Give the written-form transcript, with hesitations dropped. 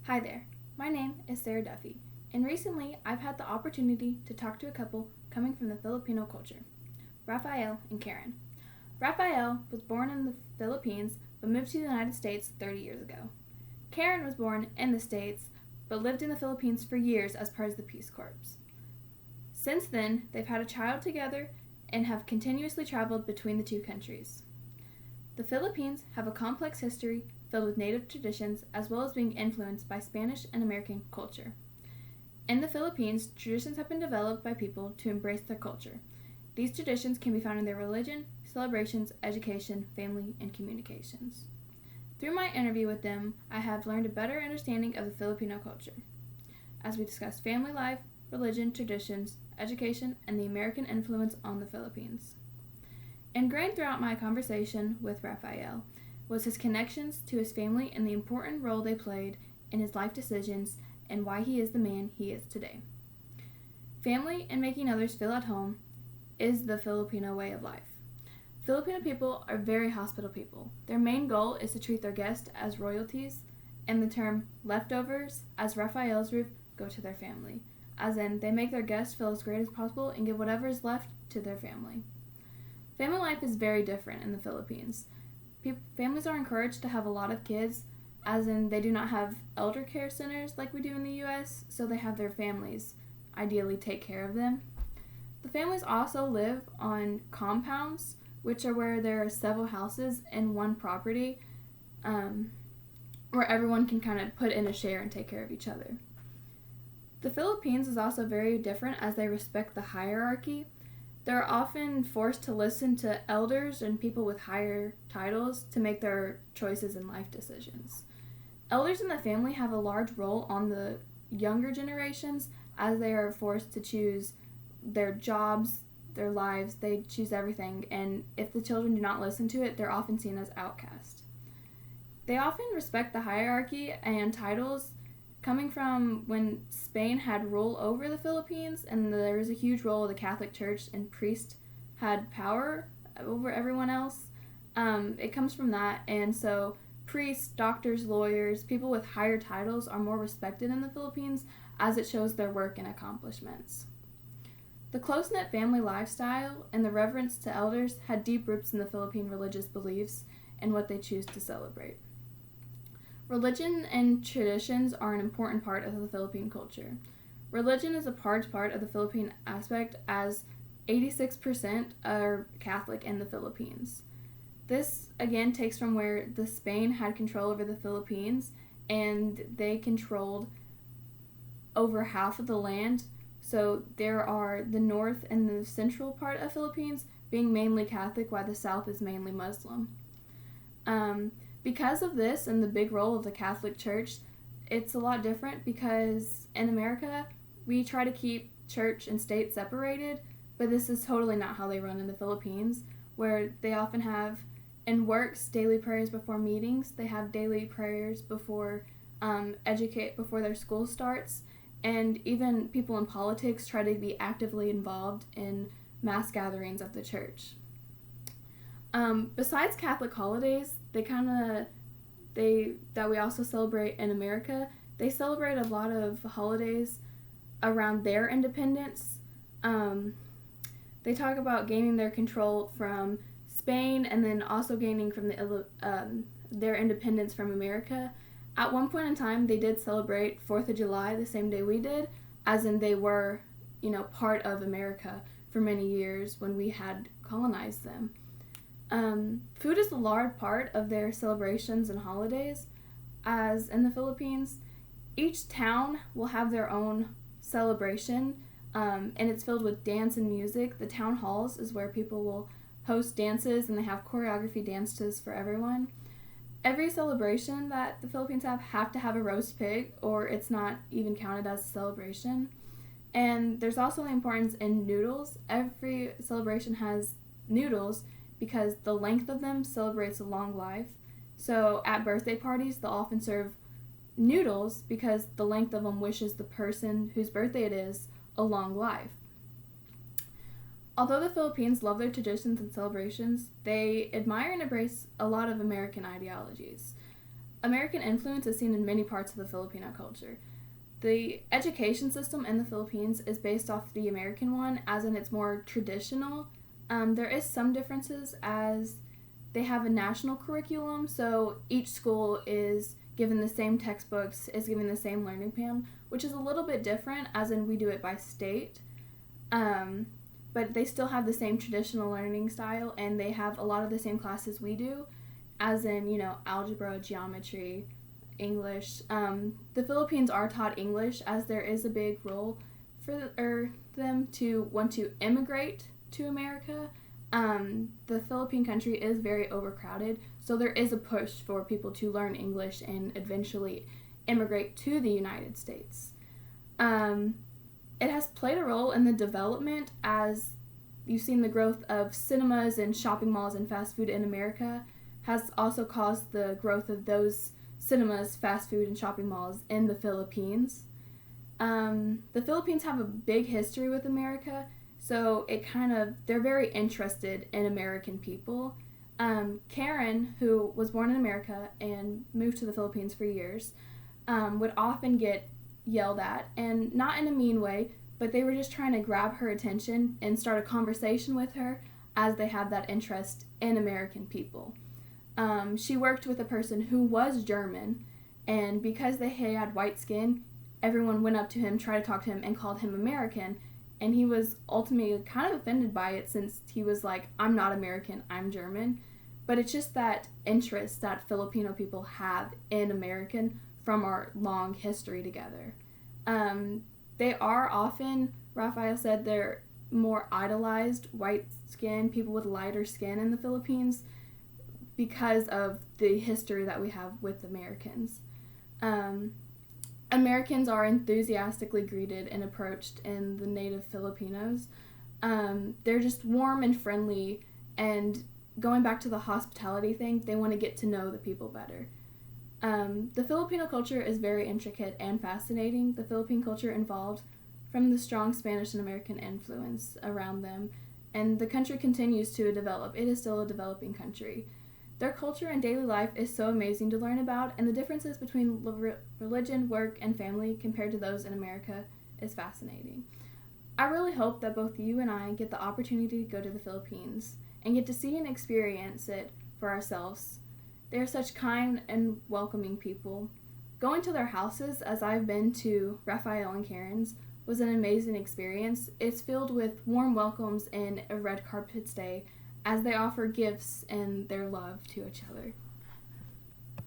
Hi there, my name is Sarah Duffy, and recently I've had the opportunity to talk to a couple coming from the Filipino culture, Rafael and Karen. Rafael was born in the Philippines but moved to the United States 30 years ago. Karen was born in the States but lived in the Philippines for years as part of the Peace Corps. Since then, they've had a child together and have continuously traveled between the two countries. The Philippines have a complex history filled with native traditions as well as being influenced by Spanish and American culture. In the Philippines, traditions have been developed by people to embrace their culture. These traditions can be found in their religion, celebrations, education, family, and communications. Through my interview with them, I have learned a better understanding of the Filipino culture, as we discuss family life, religion, traditions, education, and the American influence on the Philippines. Ingrained throughout my conversation with Rafael was his connections to his family and the important role they played in his life decisions and why he is the man he is today. Family and making others feel at home is the Filipino way of life. Filipino people are very hospitable people. Their main goal is to treat their guests as royalties, and the term leftovers, as Rafael's roof, go to their family, as in they make their guests feel as great as possible and give whatever is left to their family. Family life is very different in the Philippines. Families are encouraged to have a lot of kids, as in they do not have elder care centers like we do in the U.S., so they have their families ideally take care of them. The families also live on compounds, which are where there are several houses in one property, where everyone can kind of put in a share and take care of each other. The Philippines is also very different as they respect the hierarchy. They're often forced to listen to elders and people with higher titles to make their choices in life decisions. Elders in the family have a large role on the younger generations as they are forced to choose their jobs, their lives, they choose everything, and if the children do not listen to it, they're often seen as outcast. They often respect the hierarchy and titles coming from when Spain had rule over the Philippines, and there was a huge role of the Catholic Church, and priests had power over everyone else. It comes from that, and so priests, doctors, lawyers, people with higher titles are more respected in the Philippines as it shows their work and accomplishments. The close-knit family lifestyle and the reverence to elders had deep roots in the Philippine religious beliefs and what they choose to celebrate. Religion and traditions are an important part of the Philippine culture. Religion is a large part of the Philippine aspect as 86% are Catholic in the Philippines. This, again, takes from where the Spain had control over the Philippines, and they controlled over half of the land. So there are the north and the central part of Philippines being mainly Catholic, while the south is mainly Muslim. Because of this and the big role of the Catholic Church, it's a lot different because in America, we try to keep church and state separated, but this is totally not how they run in the Philippines, where they often have, in works, daily prayers before meetings. They have daily prayers before before their school starts, and even people in politics try to be actively involved in mass gatherings of the church. Besides Catholic holidays, that we also celebrate in America, they celebrate a lot of holidays around their independence. They talk about gaining their control from Spain and then also gaining from their independence from America. At one point in time, they did celebrate 4th of July the same day we did, as in they were, part of America for many years when we had colonized them. Food is a large part of their celebrations and holidays, as in the Philippines. Each town will have their own celebration, and it's filled with dance and music. The town halls is where people will host dances, and they have choreography dances for everyone. Every celebration that the Philippines have to have a roast pig, or it's not even counted as a celebration. And there's also the importance in noodles. Every celebration has noodles because the length of them celebrates a long life. So at birthday parties, they'll often serve noodles because the length of them wishes the person whose birthday it is a long life. Although the Philippines love their traditions and celebrations, they admire and embrace a lot of American ideologies. American influence is seen in many parts of the Filipino culture. The education system in the Philippines is based off the American one, as in it's more traditional. There is some differences as they have a national curriculum, so each school is given the same textbooks, is given the same learning plan, which is a little bit different, as in we do it by state. But they still have the same traditional learning style, and they have a lot of the same classes we do, as in, algebra, geometry, English. The Philippines are taught English, as there is a big role for them to want to immigrate to America. The Philippine country is very overcrowded, so there is a push for people to learn English and eventually immigrate to the United States. It has played a role in the development, as you've seen the growth of cinemas and shopping malls and fast food in America has also caused the growth of those cinemas, fast food, and shopping malls in the Philippines. The Philippines have a big history with America, so they're very interested in American people. Karen, who was born in America and moved to the Philippines for years, would often get yelled at, and not in a mean way, but they were just trying to grab her attention and start a conversation with her, as they have that interest in American people. She worked with a person who was German, and because they had white skin, everyone went up to him, tried to talk to him, and called him American, and he was ultimately kind of offended by it, since he was like, I'm not American, I'm German. But it's just that interest that Filipino people have in American from our long history together. They are often, Raphael said, they're more idolized white skin, people with lighter skin in the Philippines, because of the history that we have with Americans. Americans are enthusiastically greeted and approached in the native Filipinos. They're just warm and friendly, and going back to the hospitality thing, they want to get to know the people better. The Filipino culture is very intricate and fascinating. The Philippine culture involved from the strong Spanish and American influence around them, and the country continues to develop. It is still a developing country. Their culture and daily life is so amazing to learn about, and the differences between religion, work, and family compared to those in America is fascinating. I really hope that both you and I get the opportunity to go to the Philippines and get to see and experience it for ourselves. They are such kind and welcoming people. Going to their houses, as I've been to Raphael and Karen's, was an amazing experience. It's filled with warm welcomes and a red carpet stay, as they offer gifts and their love to each other.